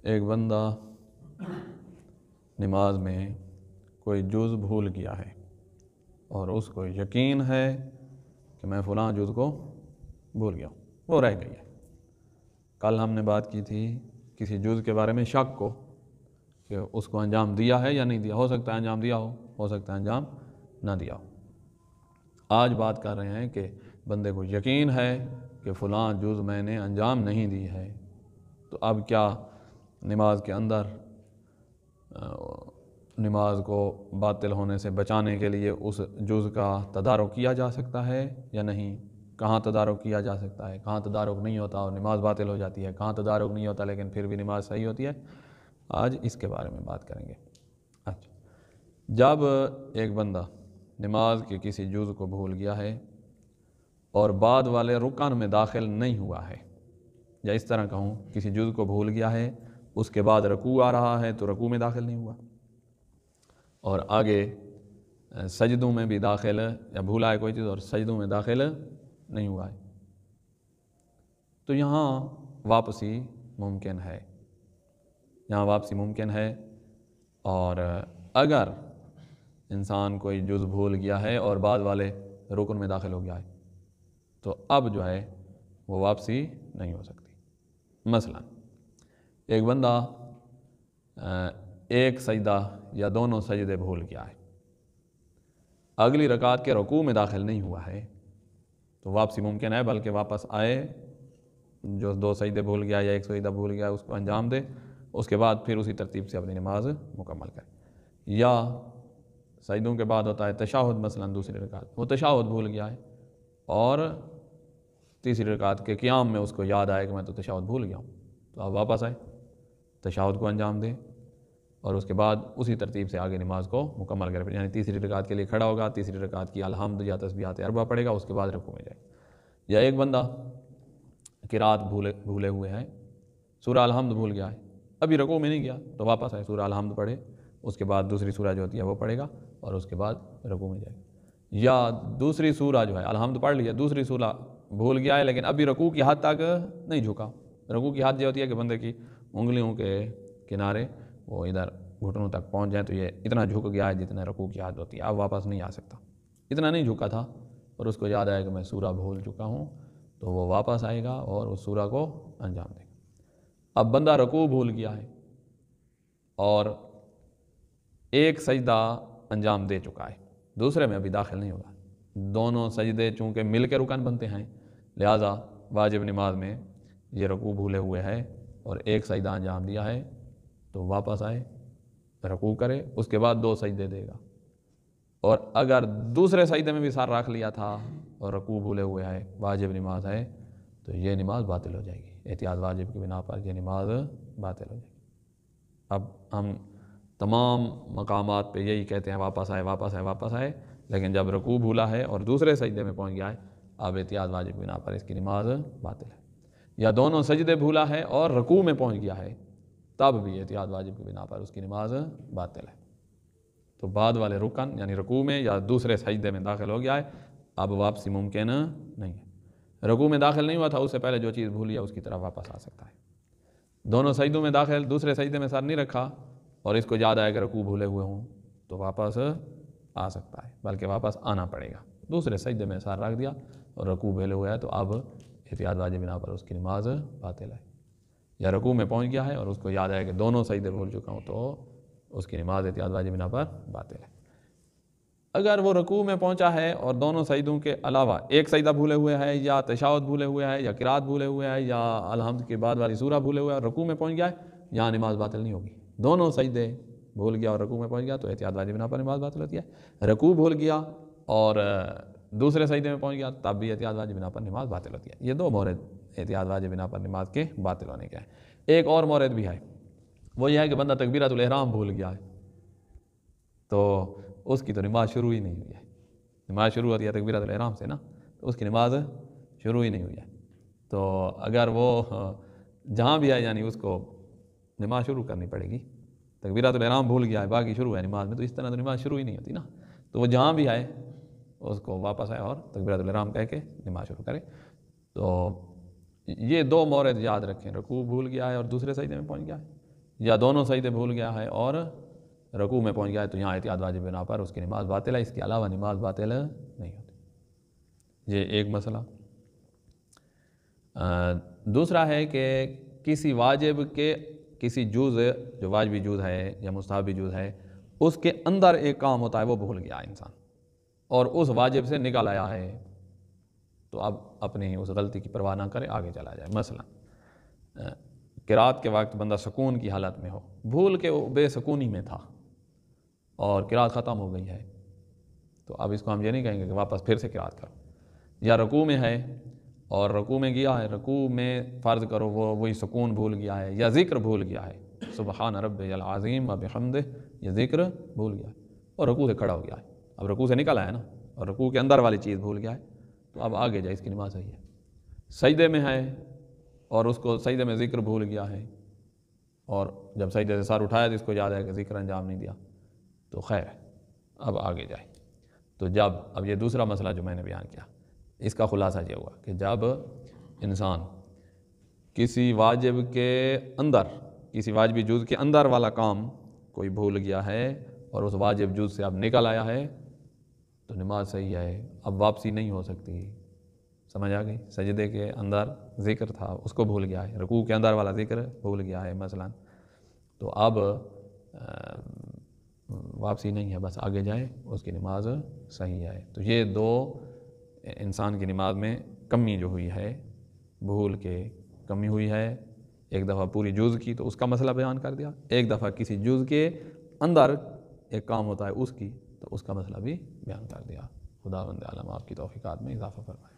ایک بندہ نماز میں کوئی جز بھول گیا ہے اور اس کو یقین ہے کہ میں فلاں جز کو بھول گیا ہوں، وہ رہ گئی ہے۔ کل ہم نے بات کی تھی کسی جز کے بارے میں شک کو کہ اس کو انجام دیا ہے یا نہیں دیا، ہو سکتا ہے انجام دیا ہو سکتا ہے انجام نہ دیا ہو۔ آج بات کر رہے ہیں کہ بندے کو یقین ہے کہ فلاں جز میں نے انجام نہیں دی ہے، تو اب کیا نماز کے اندر نماز کو باطل ہونے سے بچانے کے لیے اس جز کا تدارک کیا جا سکتا ہے یا نہیں؟ کہاں تدارک کیا جا سکتا ہے، کہاں تدارک نہیں ہوتا اور نماز باطل ہو جاتی ہے، کہاں تدارک نہیں ہوتا لیکن پھر بھی نماز صحیح ہوتی ہے؟ آج اس کے بارے میں بات کریں گے۔ اچھا، جب ایک بندہ نماز کے کسی جز کو بھول گیا ہے اور بعد والے رکن میں داخل نہیں ہوا ہے، یا اس طرح کہوں کسی جز کو بھول گیا ہے، اس کے بعد رکوع آ رہا ہے تو رکوع میں داخل نہیں ہوا، اور آگے سجدوں میں بھی داخل یا بھولا ہے کوئی چیز اور سجدوں میں داخل نہیں ہوا ہے، تو یہاں واپسی ممکن ہے، یہاں واپسی ممکن ہے۔ اور اگر انسان کوئی جز بھول گیا ہے اور بعد والے رکن میں داخل ہو گیا ہے تو اب جو ہے وہ واپسی نہیں ہو سکتی۔ مثلا ایک بندہ ایک سجدہ یا دونوں سجدے بھول گیا ہے، اگلی رکعت کے رکوع میں داخل نہیں ہوا ہے تو واپسی ممکن ہے، بلکہ واپس آئے، جو دو سجدے بھول گیا یا ایک سجدہ بھول گیا اس کو انجام دے، اس کے بعد پھر اسی ترتیب سے اپنی نماز مکمل کرے۔ یا سجدوں کے بعد ہوتا ہے تشہد، مثلا دوسری رکعت وہ تشہد بھول گیا ہے اور تیسری رکعت کے قیام میں اس کو یاد آئے کہ میں تو تشہد بھول گیا ہوں، تو آپ واپس آئے، تشہد کو انجام دیں اور اس کے بعد اسی ترتیب سے آگے نماز کو مکمل کرے، یعنی تیسری رکعت کے لیے کھڑا ہوگا، تیسری رکعت کی الحمد یا تسبیحات اربع پڑھے گا، اس کے بعد رکوع میں جائے۔ یا ایک بندہ قرات بھولے ہوئے ہے، سورہ الحمد بھول گیا ہے، ابھی رکوع میں نہیں گیا تو واپس آئے، سورہ الحمد پڑھے، اس کے بعد دوسری سورہ جو ہوتی ہے وہ پڑھے گا اور اس کے بعد رکوع میں جائے گا۔ یا دوسری سورہ جو ہے الحمد پڑھ لیا، دوسری سورہ بھول گیا ہے لیکن ابھی رکوع کی حد تک نہیں جھکا۔ رکوع کی حد یہ ہوتی ہے کہ بندے کی انگلیوں کے کنارے وہ ادھر گھٹنوں تک پہنچ جائیں، تو یہ اتنا جھک گیا ہے جتنا رکوع کی حد ہوتی ہے، اب واپس نہیں آ سکتا۔ اتنا نہیں جھکا تھا اور اس کو یاد آیا کہ میں سورہ بھول چکا ہوں، تو وہ واپس آئے گا اور اس سورہ کو انجام دے گا۔ اب بندہ رکوع بھول گیا ہے اور ایک سجدہ انجام دے چکا ہے، دوسرے میں ابھی داخل نہیں ہوگا، دونوں سجدے چونکہ مل کے رکن بنتے ہیں، لہذا واجب نماز میں یہ رکوع بھولے ہوئے ہے اور ایک سجدہ انجام دیا ہے تو واپس آئے، رکوع کرے، اس کے بعد دو سجدے دے گا، اور اگر دوسرے سجدے میں بھی سر رکھ لیا تھا اور رکوع بھولے ہوئے ہے، واجب نماز ہے، تو یہ نماز باطل ہو جائے گی، احتیاط واجب کی بنا پر یہ نماز باطل ہو جائے گی۔ اب ہم تمام مقامات پہ یہی کہتے ہیں واپس آئے واپس آئے واپس آئے، لیکن جب رکوع بھولا ہے اور دوسرے سجدے میں پہنچ گیا ہے، اب احتیاط واجب کی بنا پر اس کی نماز باطل ہے۔ یا دونوں سجدے بھولا ہے اور رکوع میں پہنچ گیا ہے، تب بھی احتیاط واجب کی بنا پر اس کی نماز باطل ہے۔ تو بعد والے رکن یعنی رکوع میں یا دوسرے سجدے میں داخل ہو گیا ہے، اب واپسی ممکن نہیں ہے۔ رکوع میں داخل نہیں ہوا تھا، اس سے پہلے جو چیز بھولی ہے اس کی طرف واپس آ سکتا ہے۔ دونوں سجدوں میں داخل، دوسرے سجدے میں سر نہیں رکھا اور اس کو یاد آئے کہ رکوع بھولے ہوئے ہوں تو واپس آ سکتا ہے، بلکہ واپس آنا پڑے گا۔ دوسرے سجدے میں سر رکھ دیا اور رکوع بھولے ہوئے ہے تو اب احتیاط واجب بنا پر اس کی نماز باطل ہے۔ یا رکوع میں پہنچ گیا ہے اور اس کو یاد آیا کہ دونوں سجدے بھول چکا ہوں تو اس کی نماز احتیاط واجب بنا پر باطل ہے۔ اگر وہ رکوع میں پہنچا ہے اور دونوں سجدوں کے علاوہ ایک سجدہ بھولے ہوئے ہے یا تشہد بھولے ہوئے ہے یا قرات بھولے ہوئے ہے یا الحمد کے بعد والی سورہ بھولے ہوئے ہے اور رکوع میں پہنچ گیا ہے، یہاں نماز باطل نہیں ہوگی۔ دونوں سجدے بھول گیا اور رکوع میں پہنچ گیا تو احتیاط واجب بنا پر نماز باطل ہوتی ہے۔ رکوع بھول گیا اور دوسرے سجدے میں پہنچ گیا تب بھی احتیاط واجب بنا پر نماز باطل ہوتی ہے۔ یہ دو مورد احتیاط واجب بنا پر نماز کے باطل ہونے کے ہیں۔ ایک اور مورد بھی ہے، وہ یہ ہے کہ بندہ تکبیرۃ الاحرام بھول گیا ہے تو اس کی تو نماز شروع ہی نہیں ہوئی ہے۔ نماز شروع ہوتی ہے تکبیرۃ الاحرام سے نا، تو اس کی نماز شروع ہی نہیں ہوئی ہے، تو اگر وہ جہاں بھی ہے یعنی اس کو نماز شروع کرنی پڑے گی۔ تکبیرۃ الاحرام بھول گیا ہے، باقی شروع ہے نماز میں، تو اس طرح تو نماز شروع ہی نہیں ہوتی نا، تو وہ جہاں بھی ہے اس کو واپس آئے اور تکبیرۃ الاحرام کہہ کے نماز شروع کرے۔ تو یہ دو مورد یاد رکھیں، رکوع بھول گیا ہے اور دوسرے سجدے میں پہنچ گیا ہے، یا دونوں سجدے بھول گیا ہے اور رکوع میں پہنچ گیا ہے تو یہاں احتیاط واجب بنا پر اس کی نماز باطل ہے، اس کے علاوہ نماز باطل نہیں ہوتی۔ یہ ایک مسئلہ۔ دوسرا ہے کہ کسی واجب کے کسی جز جو واجبی جز ہے یا مستحبی جز ہے اس کے اندر ایک کام ہوتا ہے وہ بھول گیا انسان اور اس واجب سے نکل آیا ہے، تو اب اپنی اس غلطی کی پرواہ نہ کرے، آگے چلا جائے۔ مثلا قرات کے وقت بندہ سکون کی حالت میں ہو، بھول کے وہ بے سکونی میں تھا اور قرات ختم ہو گئی ہے، تو اب اس کو ہم یہ نہیں کہیں گے کہ واپس پھر سے قرات کرو۔ یا رکوع میں ہے اور رکوع میں گیا ہے، رکوع میں فرض کرو وہی سکون بھول گیا ہے یا ذکر بھول گیا ہے، سبحان ربی العظیم و بحمدہ، یہ ذکر بھول گیا ہے اور رکوع سے کھڑا ہو گیا ہے، اب رکوع سے نکل آیا نا اور رکوع کے اندر والی چیز بھول گیا ہے، تو اب آگے جائے، اس کی نماز صحیح ہے۔ سجدے میں ہے اور اس کو سجدے میں ذکر بھول گیا ہے اور جب سجدے سے سر اٹھایا تو اس کو یاد ہے کہ ذکر انجام نہیں دیا، تو خیر ہے، اب آگے جائے۔ تو جب اب یہ دوسرا مسئلہ جو میں نے بیان کیا، اس کا خلاصہ یہ ہوا کہ جب انسان کسی واجب کے اندر، کسی واجبی جز کے اندر والا کام کوئی بھول گیا ہے اور اس واجب جز سے اب نکل آیا ہے تو نماز صحیح ہے، اب واپسی نہیں ہو سکتی۔ سمجھ آ گئی؟ سجدے کے اندر ذکر تھا اس کو بھول گیا ہے، رکوع کے اندر والا ذکر بھول گیا ہے مثلا، تو اب واپسی نہیں ہے، بس آگے جائے، اس کی نماز صحیح ہے۔ تو یہ دو انسان کی نماز میں کمی جو ہوئی ہے، بھول کے کمی ہوئی ہے، ایک دفعہ پوری جز کی تو اس کا مسئلہ بیان کر دیا، ایک دفعہ کسی جز کے اندر ایک کام ہوتا ہے اس کی، تو اس کا مسئلہ بھی بیان کر دیا۔ خداوند عالم آپ کی توفیقات میں اضافہ فرمائے۔